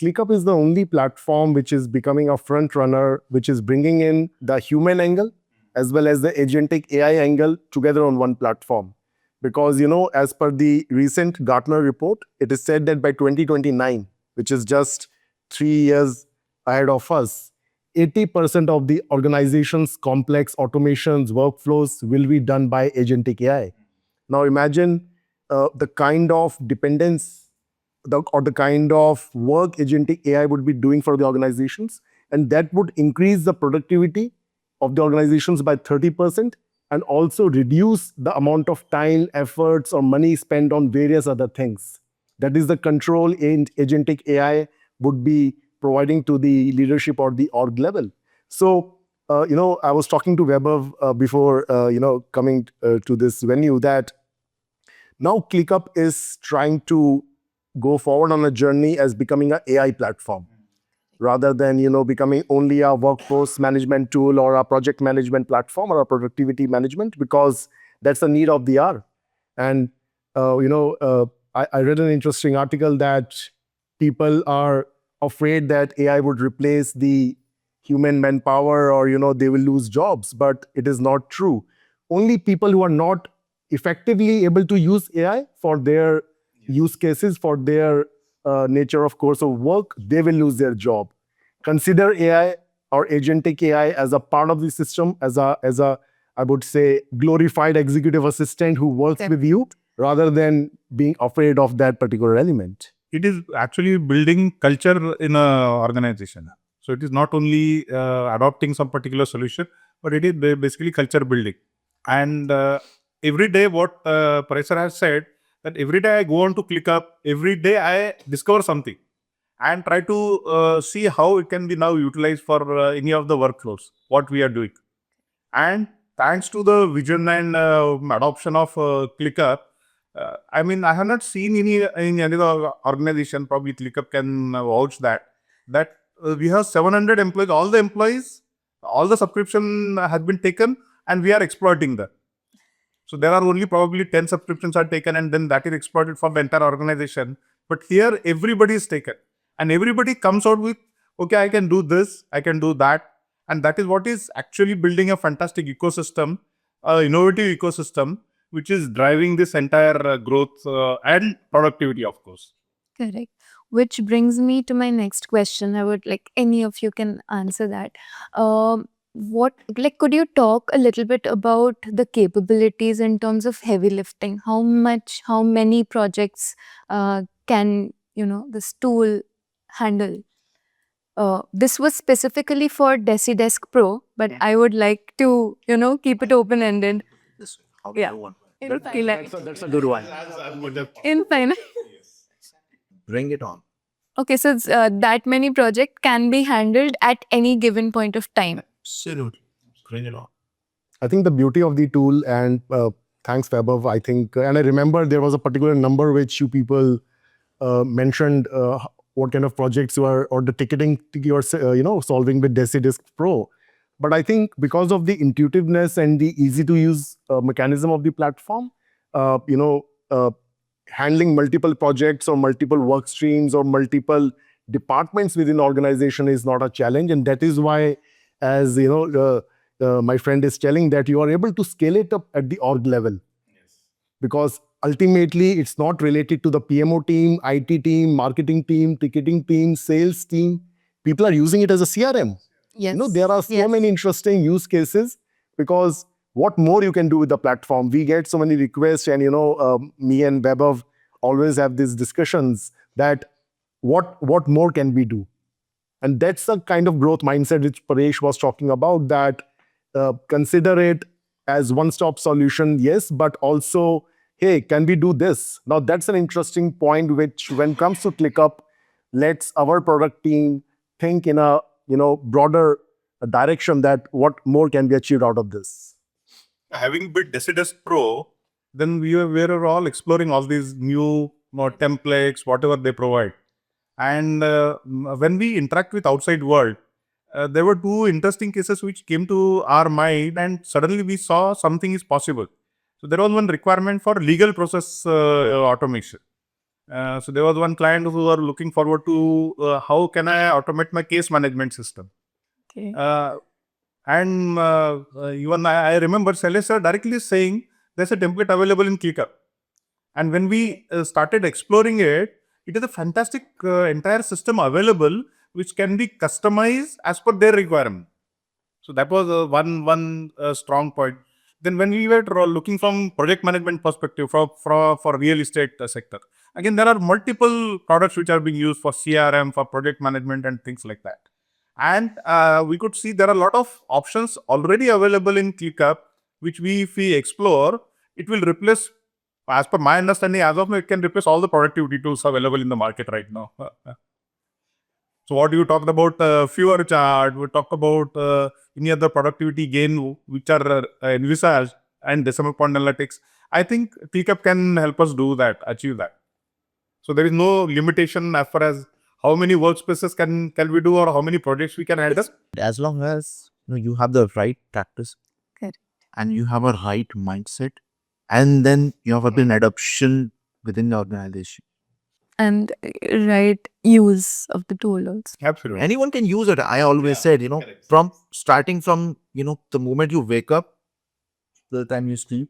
ClickUp is the only platform which is becoming a front runner, which is bringing in the human angle as well as the agentic AI angle together on one platform. Because, as per the recent Gartner report, it is said that by 2029, which is just 3 years ahead of us, 80% of the organization's complex automations, workflows will be done by agentic AI. Now imagine the kind of dependence or the kind of work agentic AI would be doing for the organizations, and that would increase the productivity of the organizations by 30% and also reduce the amount of time, efforts, or money spent on various other things. That is the control agentic AI would be providing to the leadership or the org level. So, I was talking to Vaibhav before, coming to this venue, that now ClickUp is trying to go forward on a journey as becoming an AI platform rather than becoming only a workforce management tool or a project management platform or a productivity management, because that's the need of the hour. And I read an interesting article that people are afraid that AI would replace the human manpower, or they will lose jobs, but it is not true. Only people who are not effectively able to use AI for their use cases, for their nature of course of work, they will lose their job. Consider AI or agentic AI as a part of the system, as a I would say glorified executive assistant who works with you, rather than being afraid of that particular element. It is actually building culture in a organization. So it is not only adopting some particular solution, but it is basically culture building. And every day, what Paresh has said, that every day I go on to ClickUp, every day I discover something and try to see how it can be now utilized for any of the workflows, what we are doing. And thanks to the vision and adoption of ClickUp, I mean, I have not seen in any other organization, probably ClickUp can vouch that we have 700 employees, all the employees, all the subscription has been taken and we are exploiting that. So there are only probably 10 subscriptions are taken and then that is exploited for the entire organization. But here everybody is taken and everybody comes out with, okay, I can do this, I can do that. And that is what is actually building a fantastic ecosystem, innovative ecosystem, which is driving this entire growth and productivity, of course. Correct. Which brings me to my next question. I would like any of you can answer that. Could you talk a little bit about the capabilities in terms of heavy lifting? How many projects can, this tool handle? This was specifically for DesiDesk Pro, but I would like to, keep it open-ended. Yeah. That's a good one. Infinite. Bring it on. Okay, so that many projects can be handled at any given point of time. Absolutely. Bring it on. I think the beauty of the tool, and thanks Vaibhav, I think, and I remember there was a particular number which you people mentioned, what kind of projects you are, or the ticketing you are solving with DesiDesk Pro. But I think because of the intuitiveness and the easy to use mechanism of the platform, handling multiple projects or multiple work streams or multiple departments within organization is not a challenge. And that is why, as my friend is telling, that you are able to scale it up at the org level. Yes. Because ultimately it's not related to the PMO team, IT team, marketing team, ticketing team, sales team. People are using it as a CRM. Yes. There are so many interesting use cases, because what more you can do with the platform? We get so many requests, and me and Vaibhav always have these discussions that what more can we do? And that's the kind of growth mindset which Paresh was talking about, that consider it as one-stop solution, yes, but also, hey, can we do this? Now that's an interesting point, which when it comes to ClickUp, lets our product team think in a broader direction, that what more can be achieved out of this. Having built DesiDesk Pro, then we were all exploring all these new templates, whatever they provide. And when we interact with outside world, there were two interesting cases which came to our mind, and suddenly we saw something is possible. So there was one requirement for legal process automation. So there was one client who were looking forward to how can I automate my case management system. Okay. Even I remember Sailaja directly saying there's a template available in ClickUp. And when we started exploring it, it is a fantastic entire system available which can be customized as per their requirement. So that was one strong point. Then when we were looking from project management perspective for real estate sector, again there are multiple products which are being used for CRM, for project management and things like that. And we could see there are a lot of options already available in ClickUp, which if we explore, it will replace, as per my understanding, as of now, it can replace all the productivity tools available in the market right now. So what you talked about, fewer chart, we talk about any other productivity gain which are envisaged and decimal point analytics. I think ClickUp can help us do that, achieve that. So there is no limitation as far as how many workspaces can we do or how many projects we can handle. As long as you have the right practice, Correct. and you have a right mindset, and then you have an adoption within the organization. And right use of the tool also. Absolutely. Anyone can use it. I always said, from starting from the moment you wake up to the time you sleep.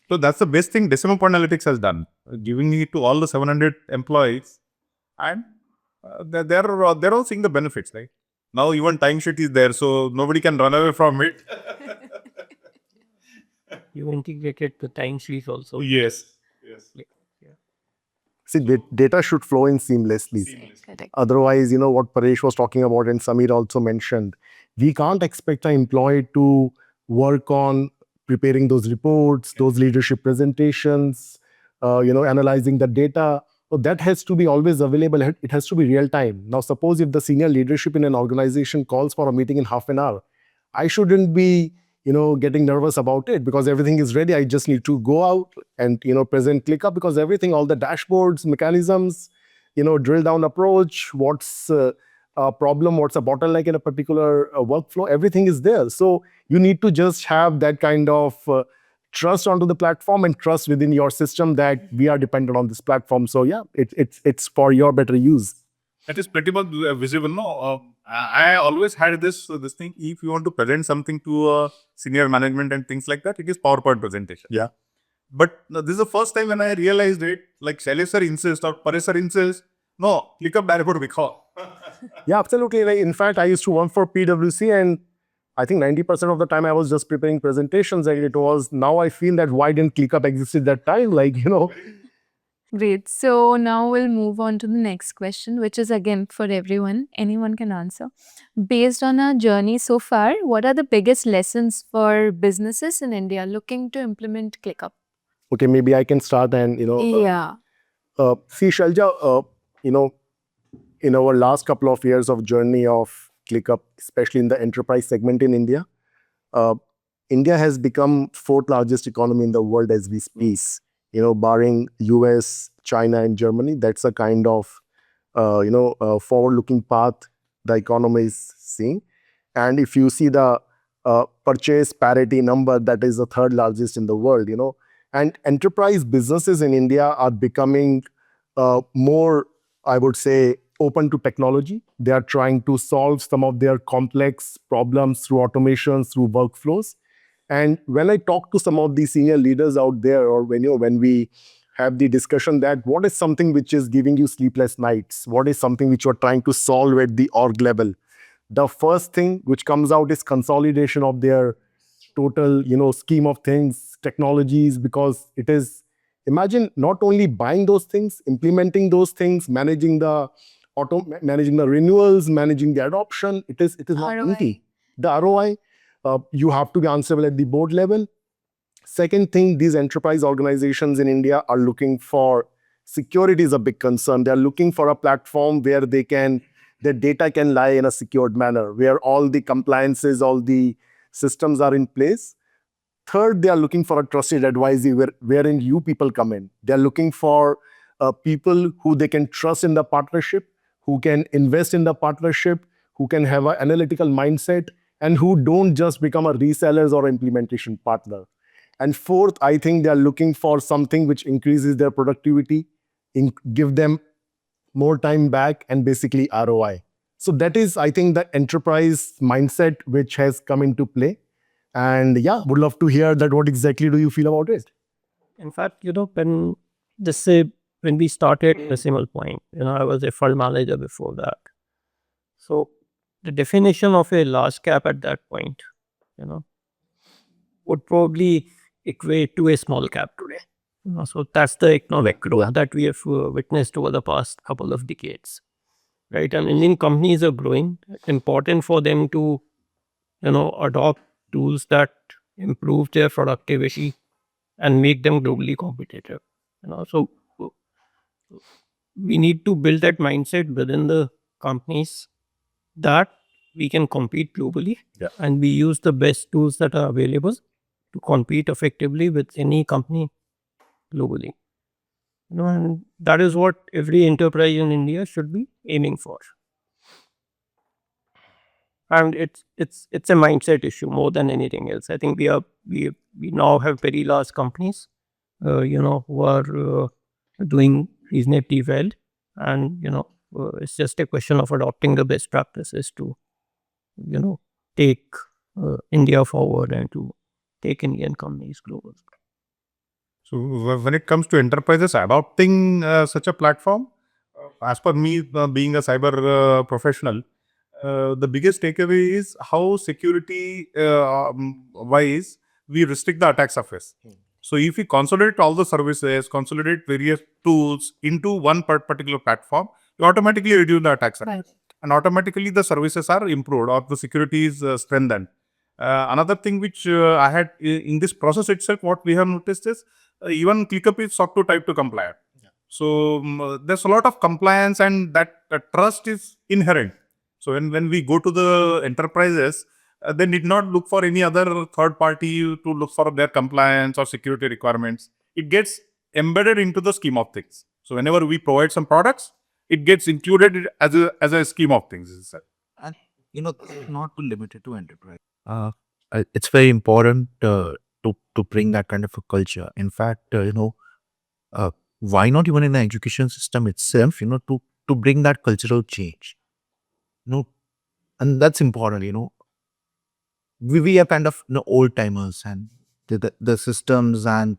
So that's the best thing Decimal Point Analytics has done, giving it to all the 700 employees, and they're all seeing the benefits, right? Now even timesheet is there, so nobody can run away from it. You integrated the time sheets also. Yes. See, data should flow in seamlessly. Correct. Otherwise, what Paresh was talking about and Samir also mentioned, we can't expect an employee to work on preparing those reports, those leadership presentations, analyzing the data. So that has to be always available. It has to be real time. Now, suppose if the senior leadership in an organization calls for a meeting in half an hour, I shouldn't be getting nervous about it because everything is ready. I just need to go out and present ClickUp because everything, all the dashboards, mechanisms, drill down approach, what's a problem, what's a bottleneck in a particular workflow, everything is there. So you need to just have that kind of trust onto the platform and trust within your system that we are dependent on this platform. So yeah, it's for your better use. That is pretty much visible. No, I always had this thing. If you want to present something to senior management and things like that, it is PowerPoint presentation. Yeah. But this is the first time when I realized it. Like Sailaja sir insists or Paresh sir insists. No, ClickUp directly because. Yeah, absolutely. Like, in fact, I used to work for PwC, and I think 90% of the time I was just preparing presentations, and it was, now I feel that why didn't ClickUp exist at that time? Like, Great. So now we'll move on to the next question, which is again for everyone. Anyone can answer. Based on our journey so far, what are the biggest lessons for businesses in India looking to implement ClickUp? okay, maybe I can start and, Yeah. see, Shalja, in our last couple of years of journey of ClickUp, especially in the enterprise segment in India, India has become fourth largest economy in the world as we speak. Barring US, China, and Germany, that's a kind of forward-looking path the economy is seeing. And if you see the purchase parity number, that is the third largest in the world. And enterprise businesses in India are becoming more, I would say, open to technology. They are trying to solve some of their complex problems through automations, through workflows. And when I talk to some of the senior leaders out there, or when we have the discussion that what is something which is giving you sleepless nights, what is something which you're trying to solve at the org level, the first thing which comes out is consolidation of their total scheme of things, technologies, because it is, imagine not only buying those things, implementing those things, managing the renewals, managing the adoption. It is not ROI. easy. The ROI, you have to be answerable at the board level. Second thing, these enterprise organizations in India are looking for security is a big concern. They're looking for a platform where their data can lie in a secured manner, where all the compliances, all the systems are in place. Third, they are looking for a trusted advisory wherein you people come in. They're looking for people who they can trust in the partnership, who can invest in the partnership, who can have an analytical mindset, and who don't just become a resellers or implementation partner. And fourth, I think they are looking for something which increases their productivity, give them more time back and basically ROI. So that is, I think, the enterprise mindset which has come into play. And yeah, would love to hear that. What exactly do you feel about it? In fact, when we started Decimal Point, I was a fund manager before that. So the definition of a large cap at that point, you know, would probably equate to a small cap today. So that's the economic growth that we have witnessed over the past couple of decades, right? And Indian companies are growing. It's important for them to, adopt tools that improve their productivity and make them globally competitive. So we need to build that mindset within the companies that we can compete globally, and we use the best tools that are available to compete effectively with any company globally. And that is what every enterprise in India should be aiming for. And it's a mindset issue more than anything else. I think we now have very large companies, who are doing reasonably well, and it's just a question of adopting the best practices to take India forward and to take Indian companies global. So when it comes to enterprises adopting such a platform, as per me being a cyber professional, the biggest takeaway is how security wise we restrict the attack surface. So if we consolidate all the services, consolidate various tools into one particular platform, you automatically reduce the attack surface. Right. And automatically the services are improved or the security is strengthened. Another thing which I had in this process itself, what we have noticed is even ClickUp is SOC 2 Type 2 compliant. So there's a lot of compliance, and that trust is inherent. So when we go to the enterprises, they need not look for any other third party to look for their compliance or security requirements. It gets embedded into the scheme of things. So whenever we provide some products, it gets included as a scheme of things itself. And not too limited to enterprise. It's very important to bring that kind of a culture. In fact, why not even in the education system itself? To bring that cultural change. And that's important. We are kind of old timers, and the systems and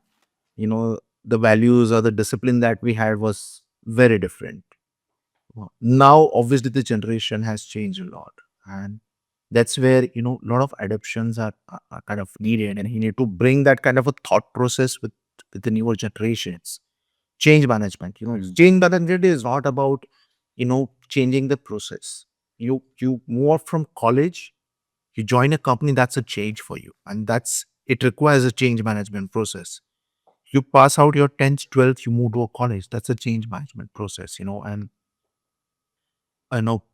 the values or the discipline that we had was very different. Now obviously the generation has changed a lot, and that's where a lot of adoptions are kind of needed, and you need to bring that kind of a thought process with the newer generations. Change management, change management is not about changing the process. You move from college, you join a company, that's a change for you, and it requires a change management process. You pass out your 10th 12th, you move to a college, that's a change management process. And I know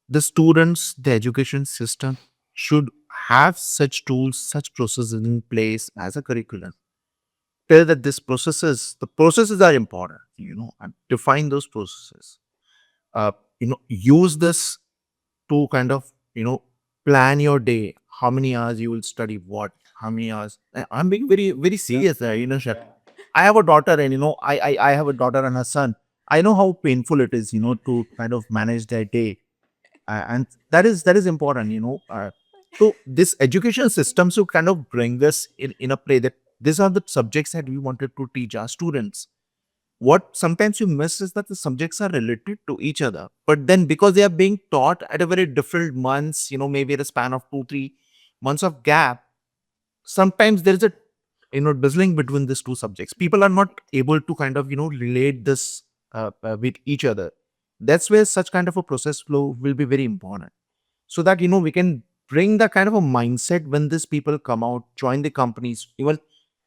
the students, the education system should have such tools, such processes in place as a curriculum. Tell that the processes are important, and define those processes. Use this to kind of, plan your day, how many hours you will study what, how many hours. I'm being very, very serious there, Shar. I have a daughter, and, I have a daughter and a son. I know how painful it is, to kind of manage their day. And that is important. So this education system should kind of bring this in a play, that these are the subjects that we wanted to teach our students. What sometimes you miss is that the subjects are related to each other, but then because they are being taught at a very different months, maybe at a span of 2-3 months of gap, sometimes there is a drizzling between these two subjects. People are not able to kind of relate this with each other. That's where such kind of a process flow will be very important, so that we can bring that kind of a mindset when these people come out, join the companies. Even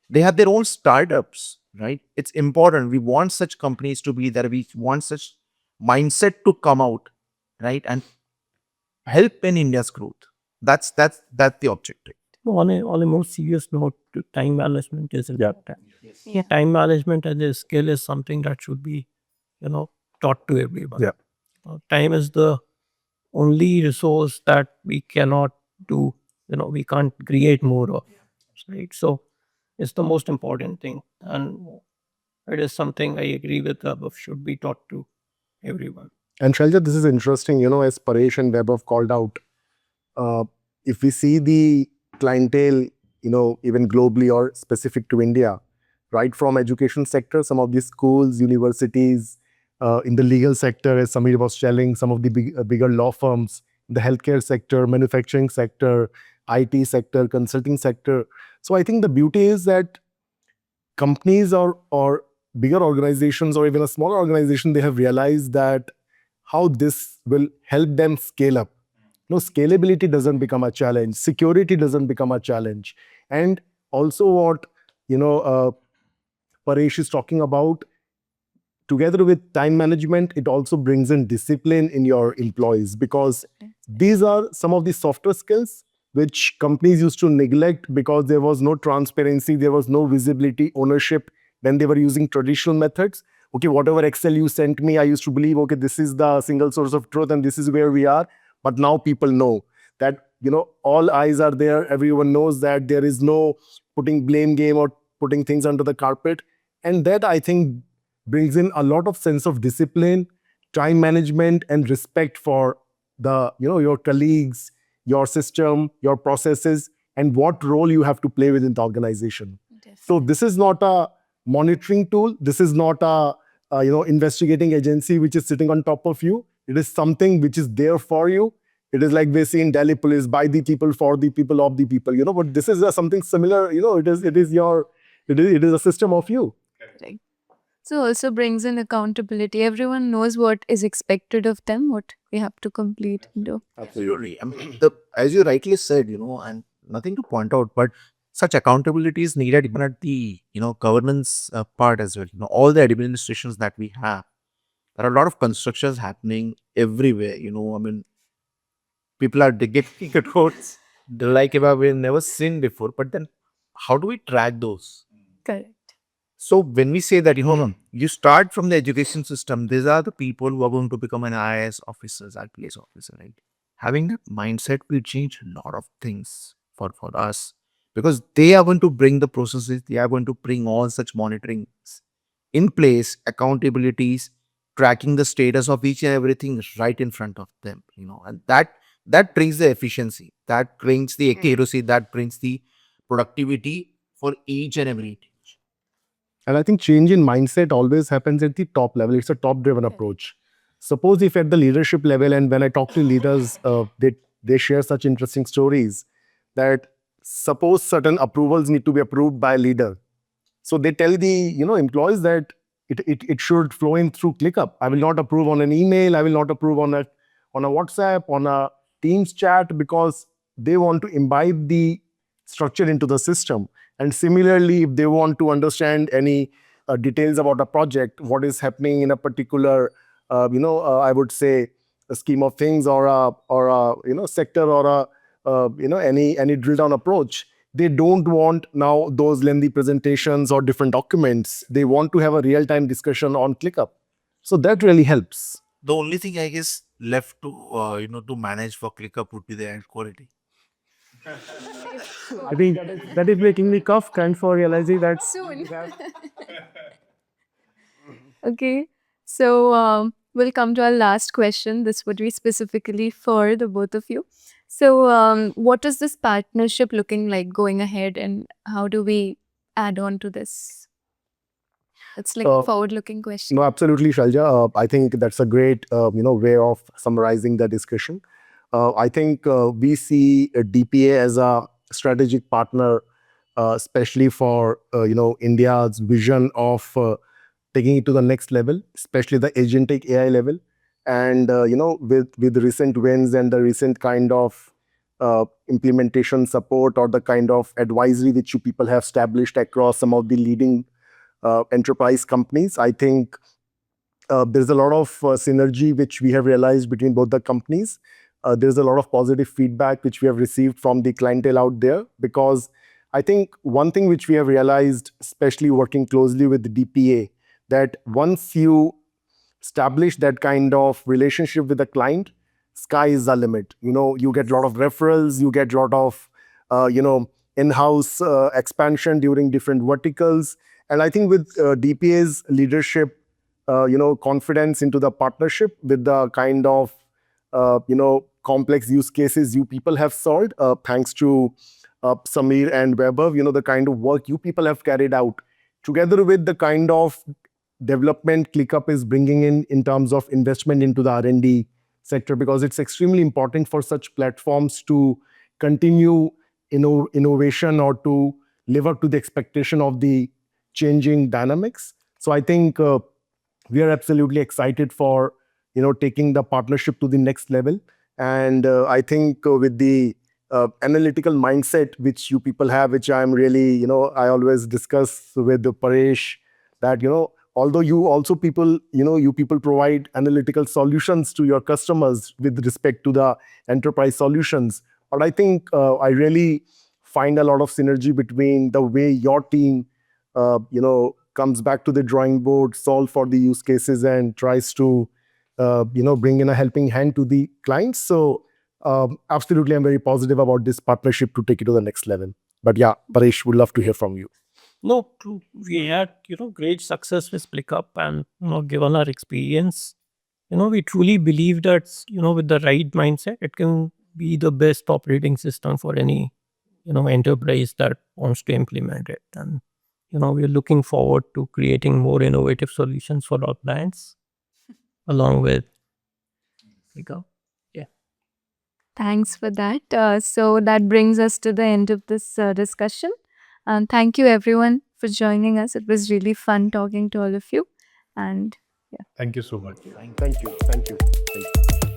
they have their own startups, right? It's important. We want such companies to be there. We want such mindset to come out, right, and help in India's growth. That's the objective. On a more serious note, time management is important. Yeah. Time management as a skill is something that should be, taught to everyone. Yeah. Time is the only resource that we cannot do, we can't create more of, right? So it's the most important thing. And It is something I agree with above should be taught to everyone. And Shalja, this is interesting, as Paresh and Vaibhav called out. Uh, if we see the clientele, even globally or specific to India, right from education sector, some of these schools, universities, in the legal sector, as Samir was telling, some of the bigger law firms, the healthcare sector, manufacturing sector, IT sector, consulting sector. So I think the beauty is that companies or bigger organizations or even a smaller organization, they have realized that how this will help them scale up. No, scalability doesn't become a challenge, security doesn't become a challenge. And also what you know uh, Paresh is talking about, together with time management, it also brings in discipline in your employees, because these are some of the softer skills which companies used to neglect because there was no transparency, there was no visibility, ownership when they were using traditional methods. Okay, whatever Excel you sent me, I used to believe, okay, this is the single source of truth and this is where we are. But now people know that, all eyes are there. Everyone knows that there is no putting blame game or putting things under the carpet. And that, I think, brings in a lot of sense of discipline, time management, and respect for your colleagues, your system, your processes, and what role you have to play within the organization. So this is not a monitoring tool. This is not a investigating agency which is sitting on top of you. It is something which is there for you. It is like we see in Delhi police, by the people, for the people, of the people. But this is something similar. It is a system of you. Right. So also brings in accountability. Everyone knows what is expected of them, what we have to complete and do. Absolutely. I mean, as you rightly said, and nothing to point out, but such accountability is needed even at the, governance part as well. All the administrations that we have, there are a lot of constructions happening everywhere. I mean, people are digging roads like we've never seen before. But then, how do we track those? Correct. So when we say that, you start from the education system, these are the people who are going to become an IAS officers, IPS officer, right? Having that mindset will change a lot of things for us, because they are going to bring the processes, they are going to bring all such monitoring in place, accountabilities, tracking the status of each and everything right in front of them, and that brings the efficiency, that brings the accuracy, that brings the productivity for each and every. And I think change in mindset always happens at the top level. It's a top driven approach. Suppose if at the leadership level, and when I talk to leaders, they share such interesting stories that suppose certain approvals need to be approved by a leader. So they tell the employees that it should flow in through ClickUp. I will not approve on an email. I will not approve on a WhatsApp, on a Teams chat, because they want to imbibe the structure into the system. And similarly, if they want to understand any details about a project, what is happening in a particular, I would say, a scheme of things, or a sector, or any drill down approach, they don't want now those lengthy presentations or different documents. They want to have a real time discussion on ClickUp. So that really helps. The only thing I guess left to to manage for ClickUp would be the air quality. I think that is making me cough. Thanks for realizing that. Soon. Okay. So we'll come to our last question. This would be specifically for the both of you. So what is this partnership looking like going ahead, and how do we add on to this? It's like a forward-looking question. No, absolutely, Shalja. I think that's a great, way of summarizing the discussion. I think we see DPA as a strategic partner, especially for India's vision of taking it to the next level, especially the agentic AI level. And with the recent wins and the recent kind of implementation support, or the kind of advisory which you people have established across some of the leading enterprise companies, I think there's a lot of synergy which we have realized between both the companies. There's a lot of positive feedback which we have received from the clientele out there, because I think one thing which we have realized, especially working closely with the DPA, that once you establish that kind of relationship with the client, sky is the limit. You get a lot of referrals, you get a lot of in-house expansion during different verticals, And I think with DPA's leadership, confidence into the partnership with the kind of complex use cases you people have solved, thanks to Samir and Vaibhav, the kind of work you people have carried out, together with the kind of development ClickUp is bringing in terms of investment into the R&D sector, because it's extremely important for such platforms to continue innovation or to live up to the expectation of the changing dynamics. So I think we are absolutely excited for taking the partnership to the next level. And I think with the analytical mindset which you people have, which I'm really, I always discuss with the Paresh, that although you also people, you people provide analytical solutions to your customers with respect to the enterprise solutions, but I think I really find a lot of synergy between the way your team comes back to the drawing board, solve for the use cases, and tries to bring in a helping hand to the clients. So absolutely, I'm very positive about this partnership to take it to the next level. But yeah, Paresh, would love to hear from you. No, we had, great success with ClickUp, and, given our experience, we truly believe that, with the right mindset, it can be the best operating system for any, enterprise that wants to implement it. And, we're looking forward to creating more innovative solutions for our clients along with ClickUp. Thanks for that. So that brings us to the end of this discussion. And thank you everyone for joining us. It was really fun talking to all of you. And Thank you so much. Thank you. Thank you. Thank you.